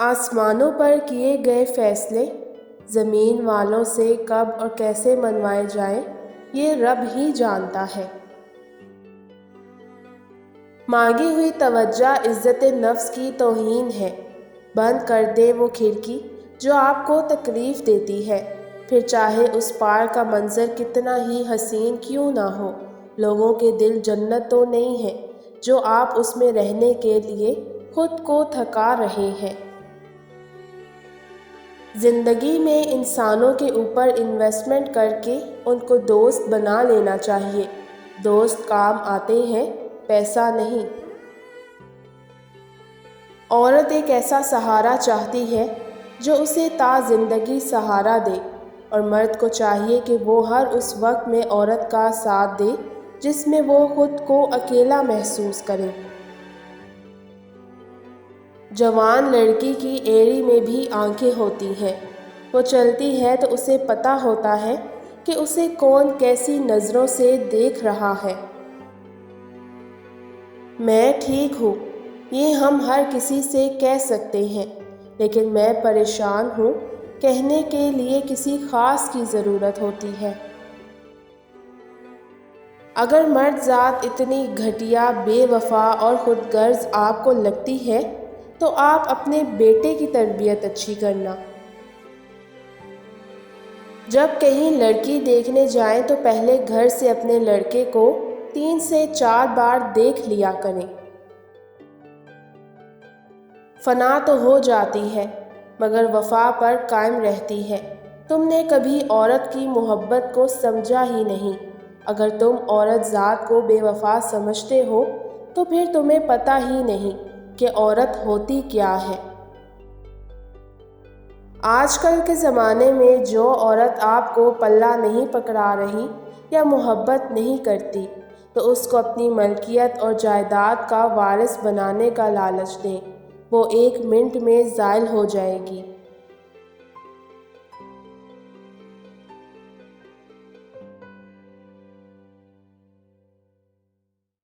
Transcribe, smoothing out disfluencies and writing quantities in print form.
آسمانوں پر کیے گئے فیصلے زمین والوں سے کب اور کیسے منوائے جائیں، یہ رب ہی جانتا ہے۔ مانگی ہوئی توجہ عزت نفس کی توہین ہے۔ بند کر دے وہ کھڑکی جو آپ کو تکلیف دیتی ہے، پھر چاہے اس پار کا منظر کتنا ہی حسین کیوں نہ ہو۔ لوگوں کے دل جنت تو نہیں ہے جو آپ اس میں رہنے کے لیے خود کو تھکا رہے ہیں۔ زندگی میں انسانوں کے اوپر انویسٹمنٹ کر کے ان کو دوست بنا لینا چاہیے۔ دوست کام آتے ہیں، پیسہ نہیں۔ عورت ایک ایسا سہارا چاہتی ہے جو اسے تا زندگی سہارا دے، اور مرد کو چاہیے کہ وہ ہر اس وقت میں عورت کا ساتھ دے جس میں وہ خود کو اکیلا محسوس کرے۔ جوان لڑکی کی ایڑی میں بھی آنکھیں ہوتی ہیں۔ وہ چلتی ہے تو اسے پتہ ہوتا ہے کہ اسے کون کیسی نظروں سے دیکھ رہا ہے۔ میں ٹھیک ہوں، یہ ہم ہر کسی سے کہہ سکتے ہیں، لیکن میں پریشان ہوں کہنے کے لیے کسی خاص کی ضرورت ہوتی ہے۔ اگر مرد ذات اتنی گھٹیا، بے وفا اور خود غرض آپ کو لگتی ہے تو آپ اپنے بیٹے کی تربیت اچھی کرنا۔ جب کہیں لڑکی دیکھنے جائیں تو پہلے گھر سے اپنے لڑکے کو 3 سے 4 بار دیکھ لیا کریں۔ فنا تو ہو جاتی ہے مگر وفا پر قائم رہتی ہے۔ تم نے کبھی عورت کی محبت کو سمجھا ہی نہیں۔ اگر تم عورت ذات کو بے وفا سمجھتے ہو تو پھر تمہیں پتہ ہی نہیں کہ عورت ہوتی کیا ہے۔ آج کل کے زمانے میں جو عورت آپ کو پلہ نہیں پکڑا رہی یا محبت نہیں کرتی تو اس کو اپنی ملکیت اور جائیداد کا وارث بنانے کا لالچ دیں، وہ 1 منٹ میں زائل ہو جائے گی۔